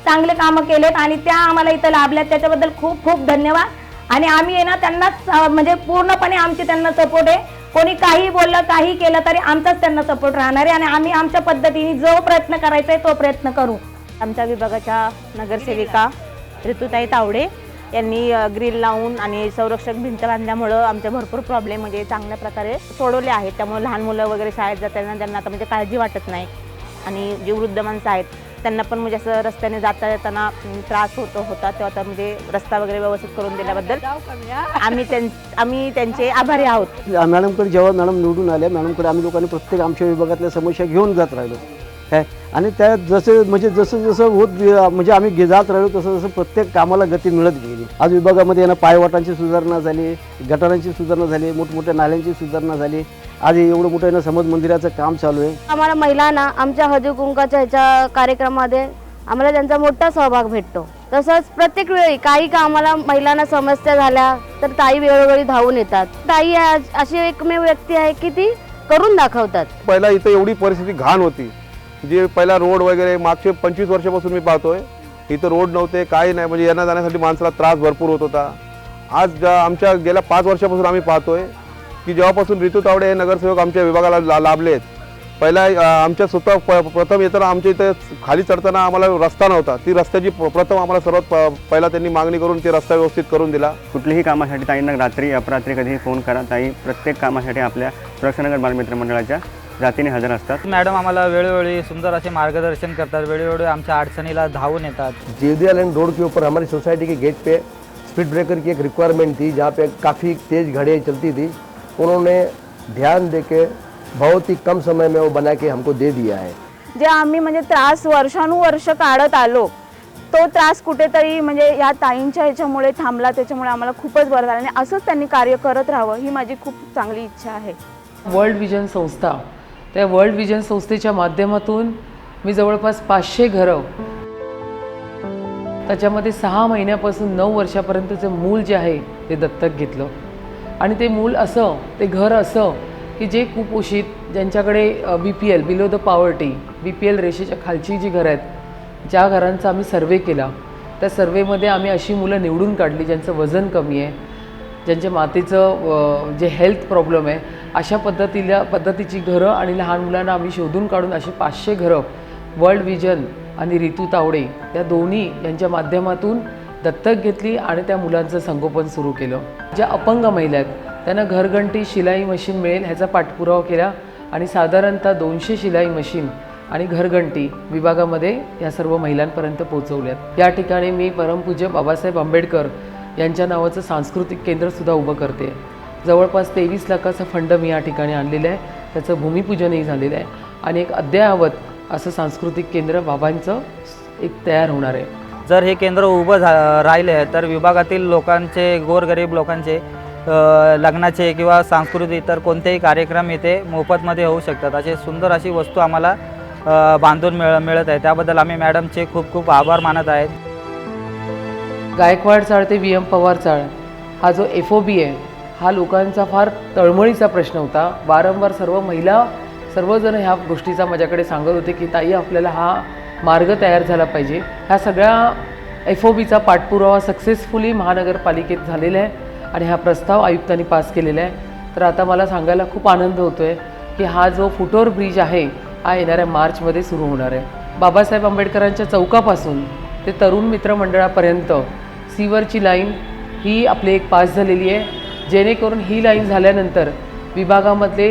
चांगले कामं केलेत आणि त्या आम्हाला इथं लाभल्यात. त्याच्याबद्दल खूप खूप धन्यवाद. आणि आम्ही आहे ना त्यांना म्हणजे पूर्णपणे आमची त्यांना सपोर्ट आहे. कोणी काही बोललं काही केलं तरी आमचाच त्यांना सपोर्ट राहणार आहे आणि आम्ही आमच्या पद्धतीने जो प्रयत्न करायचा आहे तो प्रयत्न करू. आमच्या विभागाच्या नगरसेविका रितुताई तावडे यांनी ग्रिल लावून आणि संरक्षक भिंत बांधल्यामुळं आमचे भरपूर प्रॉब्लेम म्हणजे चांगल्या प्रकारे सोडवले आहेत. त्यामुळे लहान मुलं वगैरे शाळेत जाताना त्यांना आता म्हणजे काळजी वाटत नाही. आणि जे वृद्ध माणसं आहेत त्यांना पण म्हणजे असं रस्त्याने जाता येताना त्रास होता तेव्हा तर म्हणजे रस्ता वगैरे व्यवस्थित करून दिल्याबद्दल आम्ही त्यांचे आभारी आहोत. मॅडमकडे जेव्हा मॅडम निवडून आल्या, मॅडमकडे आम्ही लोकांनी प्रत्येक आमच्या विभागातल्या समस्या घेऊन जात राहिलो काय. आणि त्या जसं होत म्हणजे आम्ही जात राहिलो तसं प्रत्येक कामाला गती मिळत गेली. आज विभागामध्ये पायवाटांची सुधारणा झाली, गटारांची सुधारणा झाली, मोठमोठ्या नाल्यांची सुधारणा झाली. आज एवढं मोठं समाज मंदिराचं काम चालू आहे. आम्हाला महिलांना आमच्या हळदी कुंकाच्या ह्याच्या कार्यक्रमामध्ये आम्हाला त्यांचा मोठा सहभाग भेटतो. तसंच प्रत्येक वेळी काही कामाला महिलांना समस्या झाल्या तर ताई वेळोवेळी धावून येतात. ताई अशी एकमेव व्यक्ती आहे की ती करून दाखवतात. पहिला इथं एवढी परिस्थिती घाण होती, जे पहिला रोड वगैरे मागचे 25 वर्षापासून मी पाहतोय इथं रोड नव्हते, काही नाही. म्हणजे येण्या जाण्यासाठी माणसाला त्रास भरपूर होत होता. आज आमच्या गेल्या 5 वर्षापासून आम्ही पाहतोय की जेव्हापासून ऋतू तावडे हे नगरसेवक आमच्या विभागाला लाभले आहेत, पहिला आमच्या स्वतः प्रथम येताना आमच्या इथे खाली चढताना आम्हाला रस्ता नव्हता, ती रस्त्याची प्रथम आम्हाला सर्वात पहिला त्यांनी मागणी करून ते रस्ता व्यवस्थित करून दिला. कुठल्याही कामासाठी ताईंना रात्री अपरात्री कधीही फोन करा, ताई प्रत्येक कामासाठी आपल्या सुरक्षानगर बालमित्र मंडळाच्या जातीने हजर असतात. मॅडम आम्हाला वेळोवेळी सुंदर असे मार्गदर्शन करतात, वेळोवेळी आमच्या अडचणीला धावून येतात. जेवदिया लैन रोड के ऊपर हमारी सोसाइटी के गेट पे स्पीड ब्रेकर की एक रिक्वायरमेंट थी, जहाँ पे काफ़ी तेज़ गाड़ियाँ चलती थी. उन्होंने ध्यान देके बहुत ही कम समय में वो बना के हमको दे दिया है. जे आम्ही म्हणजे त्रास वर्षानुवर्ष काढत आलो, तो त्रास कुठेतरी म्हणजे या ताईंच्या ह्याच्यामुळे थांबला, त्याच्यामुळे आम्हाला खूपच बरं झालं आणि असंच त्यांनी कार्य करत राहावं ही माझी खूप चांगली इच्छा आहे. वर्ल्ड विजन संस्था, त्या वर्ल्ड विजन संस्थेच्या माध्यमातून मी जवळपास 500 घरं, त्याच्यामध्ये 6 महिन्यापासून 9 वर्षापर्यंतचं मूल जे आहे ते दत्तक घेतलं. आणि ते मूल असं, ते घर असं की जे कुपोषित, ज्यांच्याकडे BPL below the poverty, BPL रेषेच्या खालची जी घरं आहेत, ज्या घरांचा आम्ही सर्वे केला, त्या सर्वेमध्ये आम्ही अशी मुलं निवडून काढली ज्यांचं वजन कमी आहे, ज्यांच्या मातेचं जे हेल्थ प्रॉब्लेम आहे, अशा पद्धतीची घरं आणि लहान मुलांना आम्ही शोधून काढून अशी 500 घरं वर्ल्ड विजन आणि ऋतू तावडे या दोन्ही यांच्या माध्यमातून दत्तक घेतली आणि त्या मुलांचं संगोपन सुरू केलं. ज्या अपंग महिला आहेत त्यांना घरघंटी शिलाई मशीन मिळेल ह्याचा पाठपुरावा केला आणि साधारणतः 200 शिलाई मशीन आणि घरघंटी विभागामध्ये या सर्व महिलांपर्यंत पोहोचवल्यात. या ठिकाणी मी परमपूज्य बाबासाहेब आंबेडकर यांच्या नावाचं सांस्कृतिक केंद्रसुद्धा उभं करते. जवळपास 23 लाखाचा फंड मी या ठिकाणी आणलेलं आहे, त्याचं भूमिपूजनही झालेलं आहे आणि एक अद्ययावत असं सांस्कृतिक केंद्र बाबांचं एक तयार होणार आहे. जर हे केंद्र उभं राहिले तर विभागातील लोकांचे, गोरगरीब लोकांचे लग्नाचे किंवा सांस्कृतिक इतर कोणतेही कार्यक्रम इथे मोफतमध्ये होऊ शकतात. असे सुंदर अशी वस्तू आम्हाला बांधून मिळत आहे. त्याबद्दल आम्ही मॅडमचे खूप खूप आभार मानत आहेत. गायकवाड चाळ ते VM पवार चाळ हा जो FOB आहे, हा लोकांचा फार तळमळीचा प्रश्न होता. वारंवार सर्वजण ह्या गोष्टीचा माझ्याकडे सांगत होते की ताई आपल्याला हा मार्ग तयार झाला पाहिजे. ह्या सगळ्या FOBचा पाठपुरावा सक्सेसफुली महानगरपालिकेत झालेला आहे आणि हा प्रस्ताव आयुक्तांनी पास केलेला आहे. तर आता मला सांगायला खूप आनंद होतो आहे की हा जो फुटओव्हर ब्रिज आहे हा येणाऱ्या मार्चमध्ये सुरू होणार आहे. बाबासाहेब आंबेडकरांच्या चौकापासून ते तरुण मित्र मंडळापर्यंत सीवरची लाईन ही आपली एक पास झालेली आहे, जेणेकरून ही लाईन झाल्यानंतर विभागामधले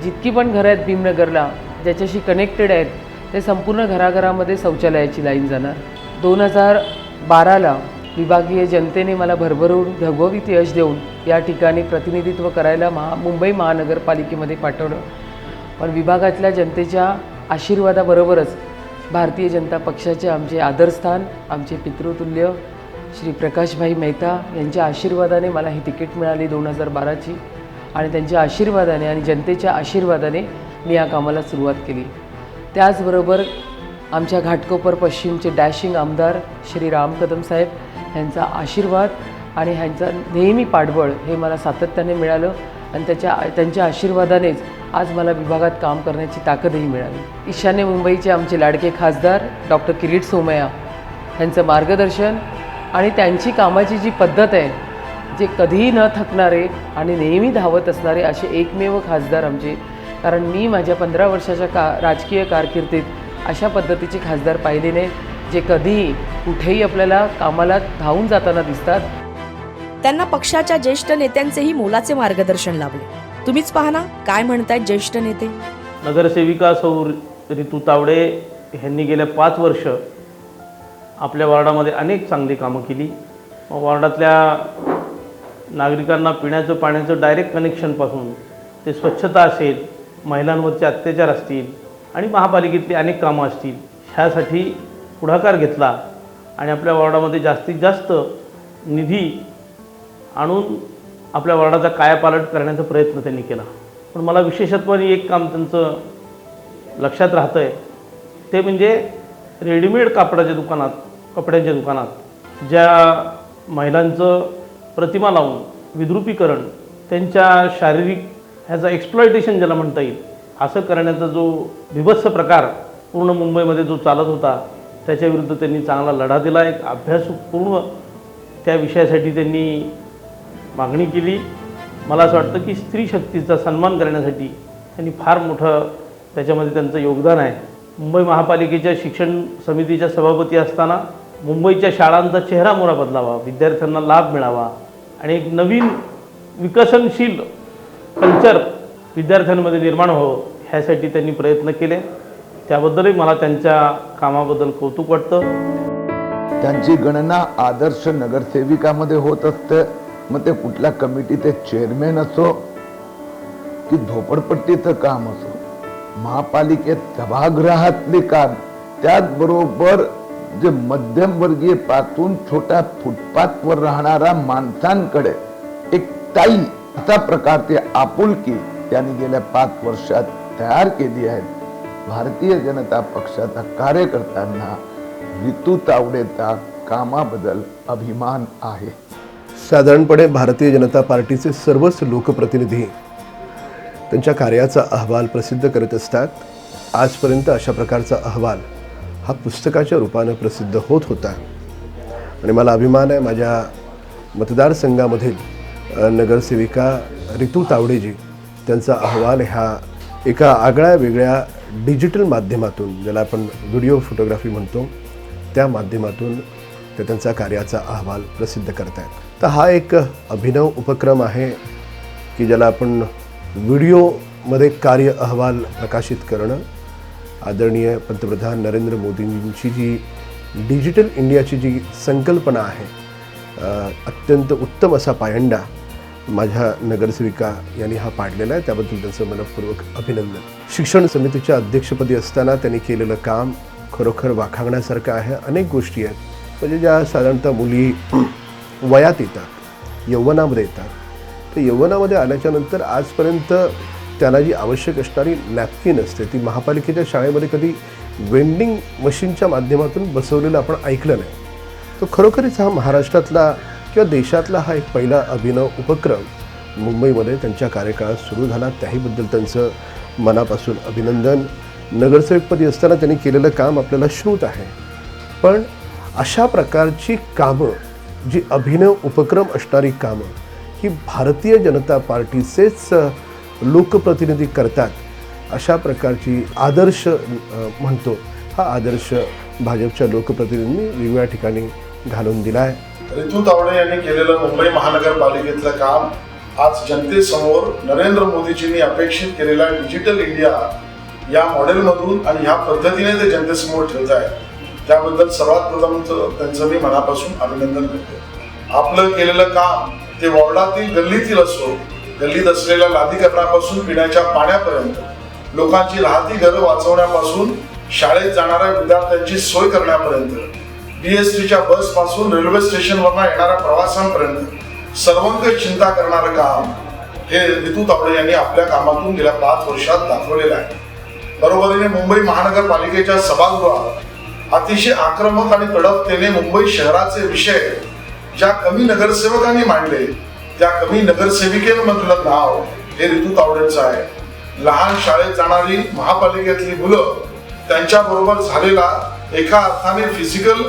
जितकी पण घरं आहेत भीमनगरला ज्याच्याशी कनेक्टेड आहेत ते संपूर्ण घराघरामध्ये शौचालयाची लाईन जाणार. 2012ला विभागीय जनतेने मला भरभरून घवघवीत यश देऊन या ठिकाणी प्रतिनिधित्व करायला मुंबई महानगरपालिकेमध्ये पाठवलं. पण विभागातल्या जनतेच्या आशीर्वादाबरोबरच भारतीय जनता पक्षाचे आमचे आदरस्थान, आमचे पितृतुल्य श्री प्रकाशभाई मेहता यांच्या आशीर्वादाने मला ही तिकीट मिळाली 2012ची आणि त्यांच्या आशीर्वादाने आणि जनतेच्या आशीर्वादाने मी या कामाला सुरुवात केली. त्याचबरोबर आमच्या घाटकोपर पश्चिमचे डॅशिंग आमदार श्री राम कदम साहेब यांचा आशीर्वाद आणि ह्यांचा नेहमी पाठबळ हे मला सातत्याने मिळालं आणि त्यांच्या आशीर्वादानेच आज मला विभागात काम करण्याची ताकदही मिळाली. ईशान्य मुंबईचे आमचे लाडके खासदार डॉक्टर किरीट सोमय्या यांचं मार्गदर्शन आणि त्यांची कामाची जी पद्धत आहे, जे कधीही न थकणारे आणि नेहमी धावत असणारे असे एकमेव खासदार आमचे. कारण मी माझ्या 15 वर्षाच्या राजकीय कारकिर्दीत अशा पद्धतीचे खासदार पाहिले नाही जे कधीही कुठेही आपल्याला कामाला धावून जाताना दिसतात. त्यांना पक्षाच्या ज्येष्ठ नेत्यांचेही मोलाचे मार्गदर्शन लाभले. तुम्हीच पहा ना काय म्हणतायत ज्येष्ठ नेते. नगरसेविका सौ ऋतू तावडे यांनी गेल्या 5 वर्ष आपल्या वॉर्डामध्ये अनेक चांगली कामं केली. वॉर्डातल्या नागरिकांना पिण्याचं पाण्याचं डायरेक्ट कनेक्शनपासून ते स्वच्छता असेल, महिलांवरचे अत्याचार असतील आणि महापालिकेतली अनेक कामं असतील, ह्यासाठी पुढाकार घेतला आणि आपल्या वॉर्डामध्ये जास्तीत जास्त निधी आणून आपल्या वॉर्डाचा कायापालट करण्याचा प्रयत्न त्यांनी केला. पण मला विशेषत्वाने एक काम त्यांचं लक्षात राहतं आहे ते म्हणजे रेडीमेड कपड्यांच्या दुकानात ज्या महिलांचं प्रतिमा लावून विद्रुपीकरण, त्यांच्या शारीरिक ह्याचा एक्सप्लॉयटेशन ज्याला म्हणता येईल असं करण्याचा जो बिभत्स प्रकार पूर्ण मुंबईमध्ये जो चालत होता त्याच्याविरुद्ध त्यांनी चांगला लढा दिला. एक अभ्यासपूर्ण त्या विषयासाठी त्यांनी मागणी केली. मला असं वाटतं की स्त्री शक्तीचा सन्मान करण्यासाठी त्यांनी फार मोठं त्याच्यामध्ये त्यांचं योगदान आहे. मुंबई महापालिकेच्या शिक्षण समितीच्या सभापती असताना मुंबईच्या शाळांचा चेहरामोहरा बदलावा, विद्यार्थ्यांना लाभ मिळावा आणि एक नवीन विकसनशील कल्चर विद्यार्थ्यांमध्ये निर्माण व्हावं ह्यासाठी त्यांनी प्रयत्न केले. त्याबद्दलही मला त्यांच्या कामाबद्दल कौतुक वाटतं. त्यांची गणना आदर्श नगरसेविकामध्ये होत असते. मग ते कुठल्या कमिटीचे चेअरमॅन असो की झोपडपट्टीचं काम असो, महापालिकेत सभागृहातले काम, त्याचबरोबर जे मध्यमवर्गीय पासून छोट्या फुटपाथवर राहणाऱ्या माणसांकडे एक ताई अशा प्रकारची आपुलकी त्यांनी गेल्या 5 वर्षात तयार केली आहे. भारतीय जनता पक्षाचा कार्यकर्त्यांना रितू तावडेचा कामाबद्दल अभिमान आहे. साधारणपणे भारतीय जनता पार्टीचे सर्वच लोकप्रतिनिधी त्यांच्या कार्याचा अहवाल प्रसिद्ध करत असतात. आजपर्यंत अशा प्रकारचा अहवाल हा पुस्तकाच्या रूपाने प्रसिद्ध होत होता आणि मला अभिमान आहे माझ्या मतदारसंघामधील नगरसेविका रितू तावडेजी त्यांचा अहवाल ह्या एका आगळ्या वेगळ्या डिजिटल माध्यमातून, ज्याला आपण व्हिडिओ फोटोग्राफी म्हणतो, त्या माध्यमातून ते त्यांचा कार्याचा अहवाल प्रसिद्ध करत आहेत. तर हा एक अभिनव उपक्रम आहे की ज्याला आपण व्हिडिओमध्ये कार्य अहवाल प्रकाशित करणं. आदरणीय पंतप्रधान नरेंद्र मोदींची जी डिजिटल इंडियाची जी संकल्पना आहे, अत्यंत उत्तम असा पायंडा माझ्या नगरसेविका यांनी हा पाडलेला आहे. त्याबद्दल त्यांचं मनपूर्वक अभिनंदन. शिक्षण समितीच्या अध्यक्षपदी असताना त्यांनी केलेलं काम खरोखर वाखाणण्यासारखं आहे. अनेक गोष्टी आहेत म्हणजे ज्या साधारणतः मुली वयात येतात, यौवनामध्ये येतात, तर यौवनामध्ये आल्याच्या नंतर आजपर्यंत त्यांना जी आवश्यक असणारी नॅपकिन असते ती महापालिकेच्या शाळेमध्ये कधी वेंडिंग मशीनच्या माध्यमातून बसवलेलं आपण ऐकलं नाही. तो खरोखरीच हा महाराष्ट्रातला किंवा देशातला हा एक पहिला अभिनव उपक्रम मुंबईमध्ये त्यांच्या कार्यकाळात सुरू झाला. त्याहीबद्दल त्यांचं मनापासून अभिनंदन. नगरसेवकपदी असताना त्यांनी केलेलं काम आपल्याला श्रुत आहे, पण अशा प्रकारची कामं, जी अभिनव उपक्रम असणारी कामं ही भारतीय जनता पार्टीचेच लोकप्रतिनिधी करतात. अशा प्रकारची आदर्श म्हणतो, हा आदर्श भाजपच्या लोकप्रतिनिधींनी वेगवेगळ्या ठिकाणी घालून दिला आहे. रितू तावडे यांनी केलेलं मुंबई महानगरपालिकेतलं काम आज जनतेसमोर नरेंद्र मोदीजींनी अपेक्षित केलेल्या डिजिटल इंडिया या मॉडेलमधून आणि ह्या पद्धतीने ते जनतेसमोर ठेवत आहे. त्याबद्दल सर्वात प्रथम त्यांचं मी मनापासून अभिनंदन करतो. आपलं केलेलं काम ते वॉर्डातील गल्लीतील असो, गल्लीत असलेल्या लादीकरणापासून पिण्याच्या पाण्यापर्यंत, लोकांची राहती घरं वाचवण्यापासून शाळेत जाणाऱ्या विद्यार्थ्यांची सोय करण्यापर्यंत, BSTच्या बस पासून रेल्वे स्टेशनवरनं येणाऱ्या प्रवाशांपर्यंत सर्वांगीण चिंता करणारं काम हे रितू तावडे यांनी आपल्या कामातून गेल्या 5 वर्षात दाखवलेलं आहे. बरोबरीने मुंबई महानगरपालिकेच्या सभागृहात अतिशय आक्रमक आणि कडकतेने मुंबई शहराचे विषय ज्या कमी नगरसेवकांनी मांडले, त्या कमी नगरसेविकेमधलं नाव हे रितू तावडेंचं आहे. लहान शाळेत जाणारी महापालिकेतली मुलं, त्यांच्या बरोबर झालेला एका अर्थाने फिजिकल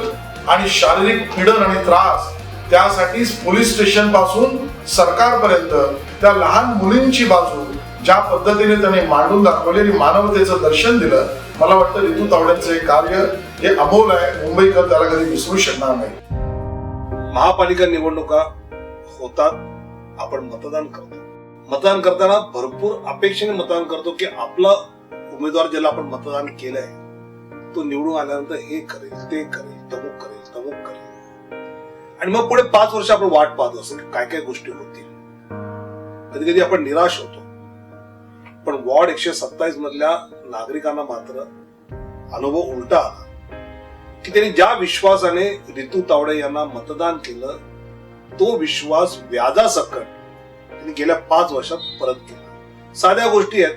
आणि शारीरिक पीडन आणि त्रास, त्यासाठीच पोलीस स्टेशन पासून सरकारपर्यंत त्या लहान मुलींची बाजू ज्या पद्धतीने त्यांनी मांडून दाखवली आणि मानवतेचं दर्शन दिलं, मला वाटतं रितू तावडेंचं कार्य हे अमोल आहे. मुंबईकर त्याला कधी विसरू शकणार नाही. महापालिका निवडणुका होतात, आपण मतदान करतो. मतदान करताना भरपूर अपेक्षेने मतदान करतो की आपला उमेदवार ज्याला आपण मतदान केलंय तो निवडून आल्यानंतर हे करेल, ते करेल, तमुक करेल, तमुक करेल, आणि मग पुढे 5 वर्ष आपण वाट पाहत असतो काय काय गोष्टी होतील. कधी कधी आपण निराश होतो. पण वॉर्ड 127 मधल्या नागरिकांना मात्र अनुभव उलटा आला की त्यांनी ज्या विश्वासाने रितू तावडे यांना मतदान केलं, तो विश्वास व्याजासकट त्यांनी गेल्या 5 वर्षात परत केला. साध्या गोष्टी आहेत.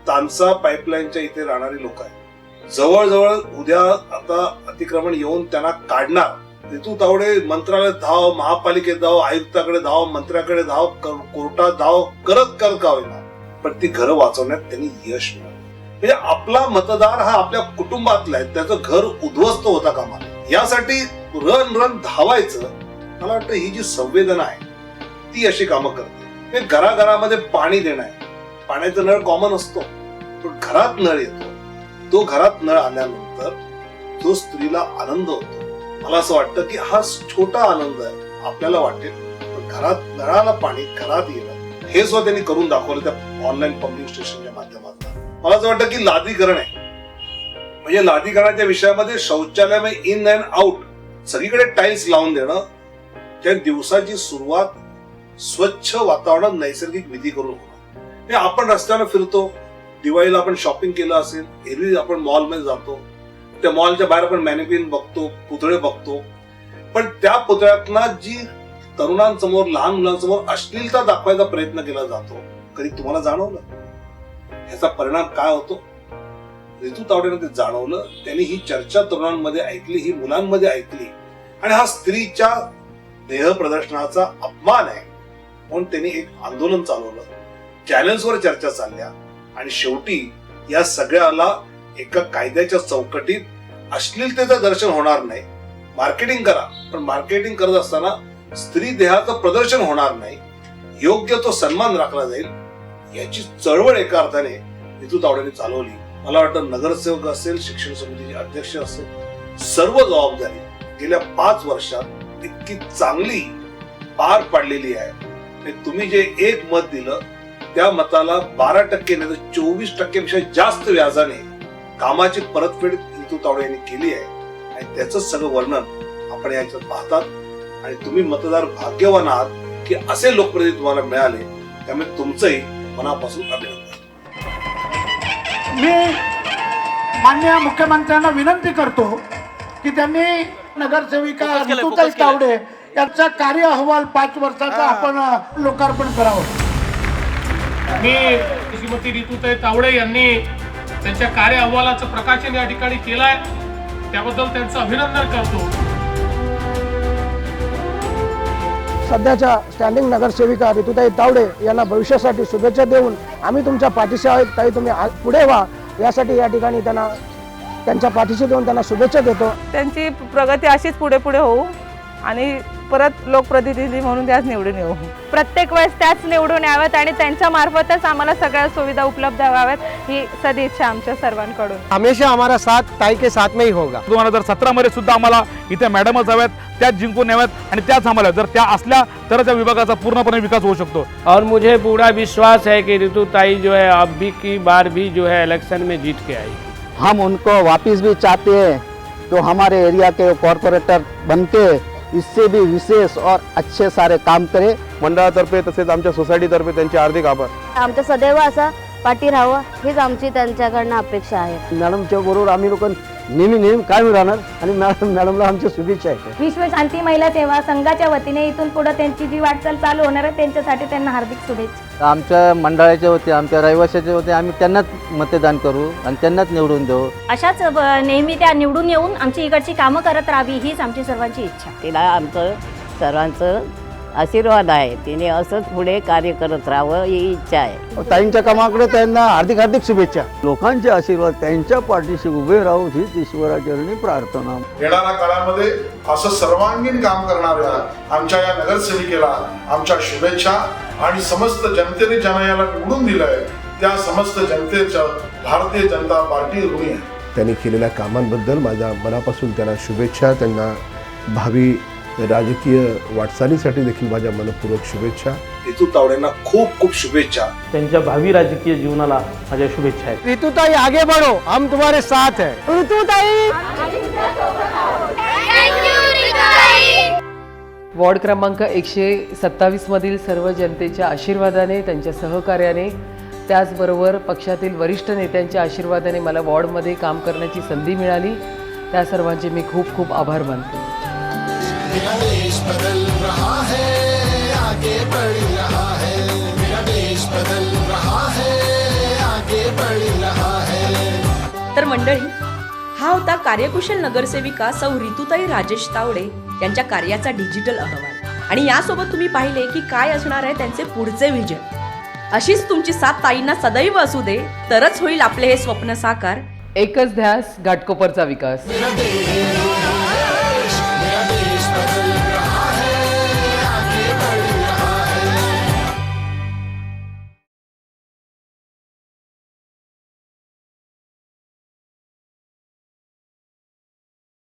तानसा पाईपलाईनच्या इथे राहणारी लोक आहेत, जवळजवळ उद्या आता अतिक्रमण येऊन त्यांना काढणार. रितू तावडे मंत्रालयात धाव, महापालिकेत धाव, आयुक्ताकडे धाव, मंत्र्याकडे धाव, कोर्टात धाव करत का होईना, पण ती घरं वाचवण्यात त्यांनी यश मिळवलं. म्हणजे आपला मतदार हा आपल्या कुटुंबातला आहे, त्याचं घर उद्ध्वस्त होता कामा नये यासाठी रन धावायचं. मला वाटतं ही जी संवेदना आहे ती अशी कामं करते. हे घराघरामध्ये पाणी देणं आहे. पाण्याचा नळ कॉमन असतो, पण घरात नळ येतो. तो घरात नळ आल्यानंतर जो स्त्रीला आनंद होतो, मला असं वाटतं की हा छोटा आनंद आहे. आपल्याला वाटेल, पण घरात नळाला पाणी घरात येणं हे सुद्धा त्यांनी करून दाखवलं त्या ऑनलाईन पंपिंग स्टेशनच्या माध्यमातून. मला असं वाटतं की लादीकरण आहे, म्हणजे लादीकरणाच्या विषयामध्ये शौचालय इन अँड आउट सगळीकडे टाईल्स लावून देणं, त्या दिवसाची सुरुवात स्वच्छ वातावरणात नैसर्गिक विधी करून होणं. आपण रस्त्यावर फिरतो, दिवाळीला आपण शॉपिंग केलं असेल, एरवी आपण मॉलमध्ये जातो, त्या मॉलच्या बाहेर आपण मॅनिक्विन बघतो, पुतळे बघतो, पण त्या पुतळ्यातना जी तरुणांसमोर, लहान मुलांसमोर अश्लीलता दाखवायचा प्रयत्न केला जातो, कधी तुम्हाला जाणवलं ह्याचा परिणाम काय होतो? ऋतू तावडेनं ते जाणवलं. त्यांनी ही चर्चा तरुणांमध्ये ऐकली, ही मुलांमध्ये ऐकली, आणि हा स्त्रीच्या देह प्रदर्शनाचा अपमान आहे म्हणून त्यांनी एक आंदोलन चालवलं. चॅनल्सवर चर्चा चालल्या, आणि शेवटी या सगळ्याला एका कायद्याच्या चौकटीत अश्लीलतेचं दर्शन होणार नाही. मार्केटिंग करा, पण मार्केटिंग करत असताना स्त्री देहाचं प्रदर्शन होणार नाही, योग्य तो सन्मान राखला जाईल, याची चळवळ एका अर्थाने ऋतू तावडेने चालवली. मला वाटतं नगरसेवक असेल, शिक्षण समितीचे अध्यक्ष असेल, सर्व जबाबदारी गेल्या 5 वर्षात इतकी चांगली पार पाडलेली आहे. तुम्ही जे एक मत दिलं त्या मताला 12% नाही तर 24% जास्त व्याजाने कामाची परतफेड ऋतू तावडे यांनी केली आहे, आणि त्याचं सगळं वर्णन आपण याच्यात पाहतात. आणि तुम्ही मतदार भाग्यवान आहात की असे लोकप्रतिनिधी तुम्हाला मिळाले, त्यामुळे तुमचंही मनापासून अभिनंदन. मी माननीय मुख्यमंत्र्यांना विनंती करतो की त्यांनी नगरसेविका ऋतुताई तावडे यांचा कार्य अहवाल 5 वर्षाचा आपण लोकार्पण करावं. मी श्रीमती ऋतुताई तावडे यांनी त्यांच्या कार्य अहवालाचं प्रकाशन या ठिकाणी केलं आहे, त्याबद्दल त्यांचं अभिनंदन करतो. सध्याच्या स्टँडिंग नगरसेविका ऋतुताई तावडे यांना भविष्यासाठी शुभेच्छा देऊन आम्ही तुमच्या पाठीशी आहोत, ताई तुम्ही पुढे व्हा यासाठी या ठिकाणी त्यांच्या पाठीशी देऊन त्यांना शुभेच्छा देतो. त्यांची प्रगती अशीच पुढे पुढे होऊ आणि परत लोकप्रतिनिधी म्हणून त्याच निवडून येऊ. प्रत्येक वेळेस त्याच निवडून याव्यात आणि त्यांच्या मार्फतच आम्हाला सगळ्या सुविधा उपलब्ध व्हाव्यात, ही सदिच्छा आमच्या सर्वांकडून. हमेशा हमारा साथ ताई के साथ में ही होगा. 2017 मध्ये सुद्धा आम्हाला इथे मॅडमच हव्यात, त्याच जिंकून याव्यात आणि त्याच आम्हाला, जर त्या असल्या तर त्या विभागाचा पूर्णपणे विकास होऊ शकतो. और मुझे पूरा विश्वास है कि ऋतु ताई जो है अब भी की बार भी जो है इलेक्शन में जीत के आई. हम उनको वापस भी चाहते हैं तो हमारे एरिया के कॉर्पोरेटर बनके इससे भी विशेष और अच्छे सारे काम करे. मंडळातर्फे तसेच आमच्या सोसायटीतर्फे त्यांचे हार्दिक आभार. आमच्या सदैव असा पाठी राहावं हीच आमची त्यांच्याकडनं अपेक्षा आहे. मॅडमच्या बरोबर आम्ही लोक नेहमी कायम राहणार आणि मॅडमला आमच्या शुभेच्छा आहेत. विश्व शांती महिला सेवा संघाच्या वतीने इथून पुढे त्यांची जी वाटचाल चालू होणार आहे त्यांच्यासाठी त्यांना हार्दिक शुभेच्छा. आमच्या मंडळाचे होते, आमच्या रहिवाशाचे होते, आम्ही त्यांनाच मतदान करू आणि त्यांनाच निवडून देऊ. अशाच नेहमी त्या निवडून येऊन आमची इकडची कामं करत राहावी हीच आमची सर्वांची इच्छा. तिला आमचं सर्वांचं आशीर्वाद आहे, तिने असंच पुढे कार्य करत राहावं ही इच्छा आहे. ताईंच्या कामाकडे त्यांना हार्दिक शुभेच्छा. लोकांचे आशीर्वाद त्यांच्या पाठीशी उभे राहू हीच ईश्वराचरणी प्रार्थना. येणाऱ्या काळामध्ये असं सर्वांगीण काम करणाऱ्या आमच्या या नगरसेविकेला आमच्या शुभेच्छा, आणि समस्त जनतेने ज्यांना याला निवडून दिलंय त्या समस्त जनतेच्या भारतीय जनता पार्टी ऋणी आहे. त्यांनी केलेल्या कामांबद्दल माझ्या मनापासून त्यांना शुभेच्छा. त्यांना भावी राजकीय वाटचालीसाठी देखील माझ्या मनपूर्वक शुभेच्छा. ऋतू तावडेंना खूप खूप शुभेच्छा. त्यांच्या भावी राजकीय जीवनाला माझ्या शुभेच्छा आहेत. ऋतुताई आगे बढ़ो, हम तुम्हारे साथ हैं. ऋतुताई वॉर्ड क्रमांक 127 मधील सर्व जनतेच्या आशीर्वादाने, त्यांच्या सहकार्याने, त्याचबरोबर पक्षातील वरिष्ठ नेत्यांच्या आशीर्वादाने मला वॉर्डमध्ये काम करण्याची संधी मिळाली. त्या सर्वांचे मी खूप खूप आभार मानतो. मेरा देश बदल रहा है, आगे बढ़ रहा है. मेरा देश बदल रहा है, आगे बढ़ रहा है. तर मंडळी, हा होता कार्यकुशल नगरसेविका सौ ऋतुताई राजेश तावडे यांच्या कार्याचा डिजिटल अहवाल. आणि यासोबत तुम्ही पाहिले की काय असणार आहे त्यांचे पुढचे विजन. अशीच तुमची साथ ताईंना सदैव असू दे, तरच होईल आपले हे स्वप्न साकार. एकच ध्यास, घाटकोपरचा विकास.